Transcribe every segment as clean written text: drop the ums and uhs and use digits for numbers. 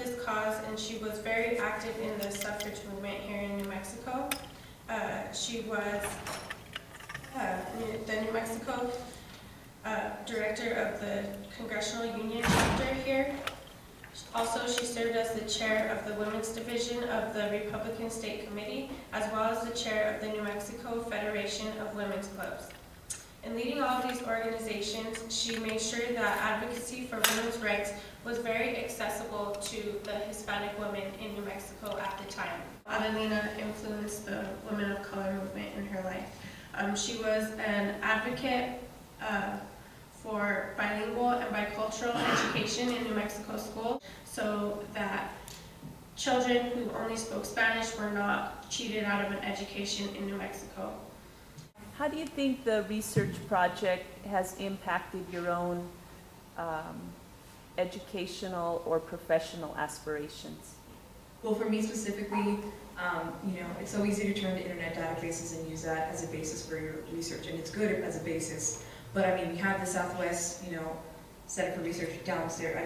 this cause, and she was very active in the suffrage movement here in New Mexico. She was the New Mexico director of the Congressional Union chapter here. Also, she served as the chair of the Women's Division of the Republican State Committee, as well as the chair of the New Mexico Federation of Women's Clubs. In leading all of these organizations, she made sure that advocacy for women's rights was very accessible to the Hispanic women in New Mexico at the time. Adelina influenced the women of color movement in her life. She was an advocate for bilingual and bicultural education in New Mexico schools, so that children who only spoke Spanish were not cheated out of an education in New Mexico. How do you think the research project has impacted your own educational or professional aspirations? Well, for me specifically, it's so easy to turn to internet databases and use that as a basis for your research, and it's good as a basis. But I mean, we have the Southwest, Center for Research downstairs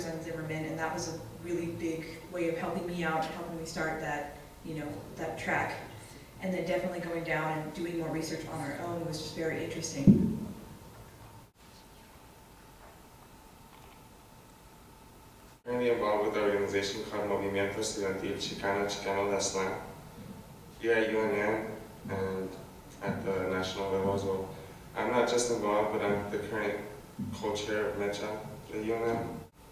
on Zimmerman, and that was a really big way of helping me out, helping me start that, that track. And then definitely going down and doing more research on our own was just very interesting. Currently involved with the organization called Movimiento Estudiantil Chicano La SLAM, here at UNM and at the national level as well. I'm not just involved, but I'm the current co-chair of Mecha at UNM.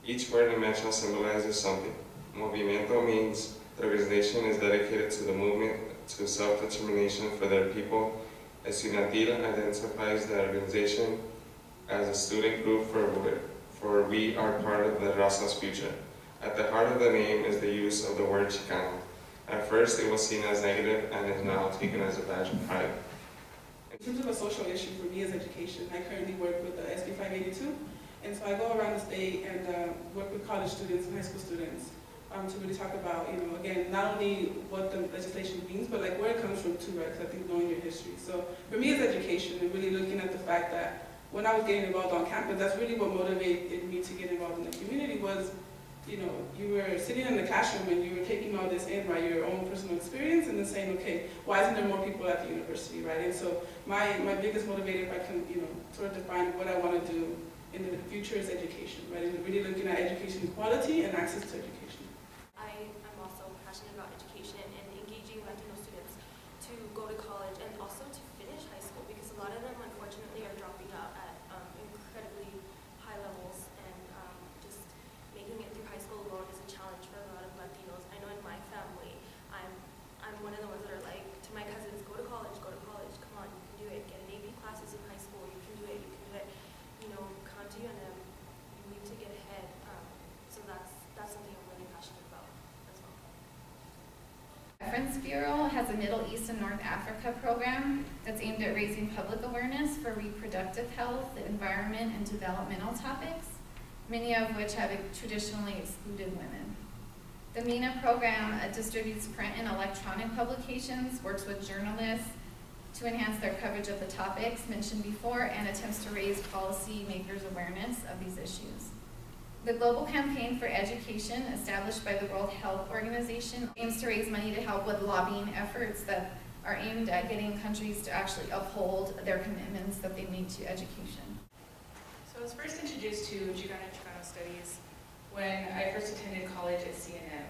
Each word in Mecha symbolizes something. Movimiento means the organization is dedicated to the movement to self-determination for their people. Estudiantil identifies the organization as a student group for we are part of the Raza's future. At the heart of the name is the use of the word Chicano. At first it was seen as negative and is now taken as a badge of pride. In terms of a social issue for me as education, I currently work with the SB 582, and so I go around the state and work with college students and high school students to really talk about, again, not only what the legislation means, but like where it comes from too, right? Because I think knowing your history. So for me as education, and really looking at the fact that when I was getting involved on campus, that's really what motivated me to get involved in the community was, you were sitting in the classroom and you were taking all this in, right, your own personal experience, and then saying, okay, why isn't there more people at the university, right? And so my biggest motivator, if I can, sort of define what I want to do in the future is education, right? And really looking at education quality and access to education. I am also passionate about education and engaging Latino students to go to college and also to finish high school, because a lot of them, unfortunately, are dropping out at incredibly high levels, and just making it through high school alone is a challenge for a lot of Latinos. I know in my family, I'm one of the ones that are like to my cousins, go to college, come on, you can do it, get an AP classes in high school, you can do it, come to UNM, you need to get ahead. So that's something I'm really passionate about as well. Reference Bureau has a Middle East and North Africa program that's aimed at raising public awareness for reproductive health, the environment, and developmental topics, many of which have traditionally excluded women. The MENA program distributes print and electronic publications, works with journalists to enhance their coverage of the topics mentioned before, and attempts to raise policymakers' awareness of these issues. The Global Campaign for Education, established by the World Health Organization, aims to raise money to help with lobbying efforts that are aimed at getting countries to actually uphold their commitments that they make to education. So I was first introduced to Chicano studies when I first attended college at CNM.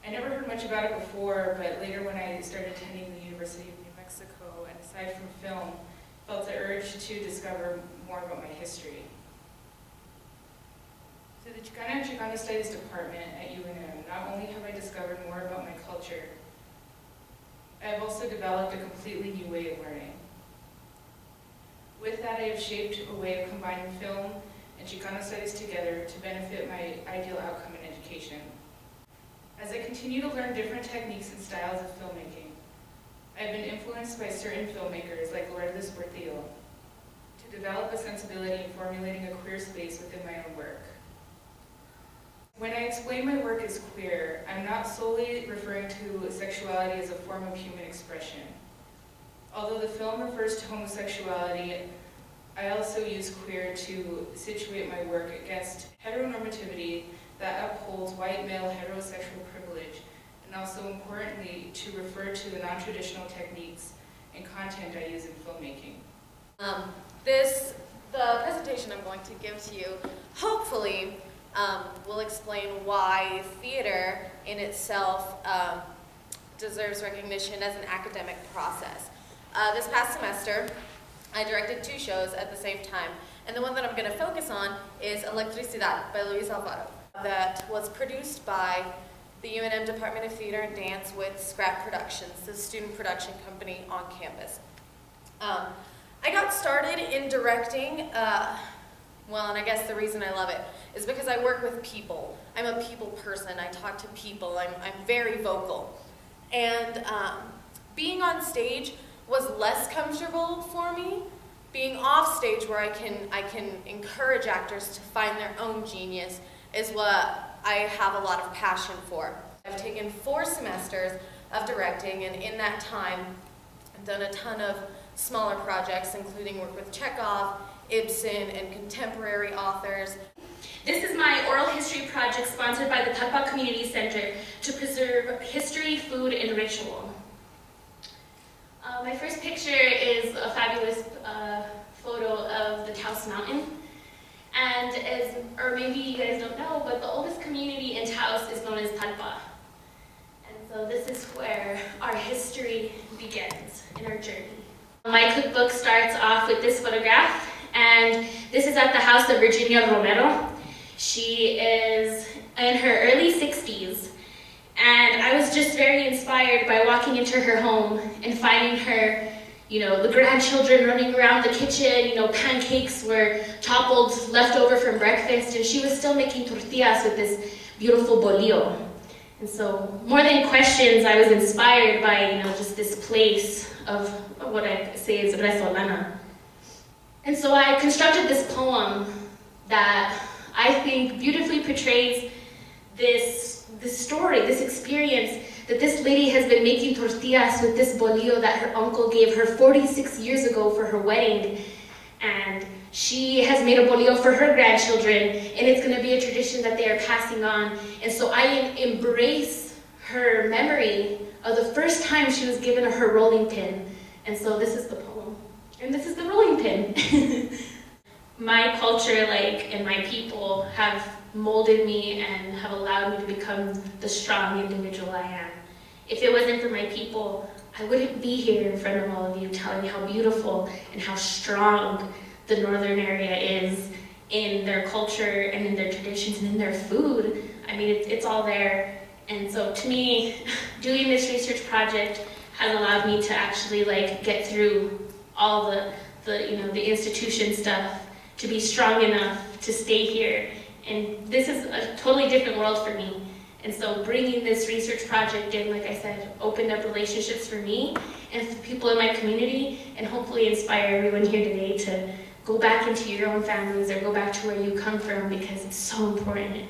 I never heard much about it before, but later when I started attending the University of New Mexico, and aside from film, felt the urge to discover more about my history. So the Chicano Studies Department at UNM, not only have I discovered more about my culture, I have also developed a completely new way of learning. With that, I have shaped a way of combining film and Chicano studies together to benefit my ideal outcome in education. As I continue to learn different techniques and styles of filmmaking, I have been influenced by certain filmmakers like Lourdes Portillo to develop a sensibility in formulating a queer space within my own work. When I explain my work as queer, I'm not solely referring to sexuality as a form of human expression. Although the film refers to homosexuality, I also use queer to situate my work against heteronormativity that upholds white male heterosexual privilege, and also importantly, to refer to the non-traditional techniques and content I use in filmmaking. The presentation I'm going to give to you, hopefully, will explain why theater in itself deserves recognition as an academic process. This past semester, I directed 2 shows at the same time, and the one that I'm going to focus on is Electricidad by Luis Alvaro, that was produced by the UNM Department of Theater and Dance with Scrap Productions, the student production company on campus. I got started in directing, well, and I guess the reason I love it is because I work with people. I'm a people person. I talk to people. I'm very vocal. And being on stage was less comfortable for me. Being off stage where I can encourage actors to find their own genius is what I have a lot of passion for. I've taken 4 semesters of directing, and in that time, I've done a ton of smaller projects, including work with Chekhov, Ibsen, and contemporary authors. This is my oral history project sponsored by the Tagba Community Center to preserve history, food, and ritual. My first picture is a fabulous photo of the Taos Mountain. And or maybe you guys don't know, but the oldest community in Taos is known as Tagba. And so this is where our history begins in our journey. My cookbook starts off with this photograph, and this is at the house of Virginia Romero. She is in her early 60s, and I was just very inspired by walking into her home and finding her, you know, the grandchildren running around the kitchen, you know, pancakes were toppled, left over from breakfast, and she was still making tortillas with this beautiful bolillo. And so, more than questions, I was inspired by, you know, just this place of what I say is Resolana. And so I constructed this poem that I think beautifully portrays this story, this experience that this lady has been making tortillas with this bolillo that her uncle gave her 46 years ago for her wedding. And she has made a bolillo for her grandchildren, and it's going to be a tradition that they are passing on. And so I embrace her memory of the first time she was given her rolling pin. And so this is the poem, and this is the rolling pin. My culture, and my people have molded me and have allowed me to become the strong individual I am. If it wasn't for my people, I wouldn't be here in front of all of you telling how beautiful and how strong the northern area is in their culture and in their traditions and in their food. I mean, it's all there. And so to me, doing this research project has allowed me to actually get through all the institution stuff, to be strong enough to stay here. And this is a totally different world for me. And so bringing this research project in, like I said, opened up relationships for me and for people in my community, and hopefully inspire everyone here today to go back into your own families or go back to where you come from, because it's so important.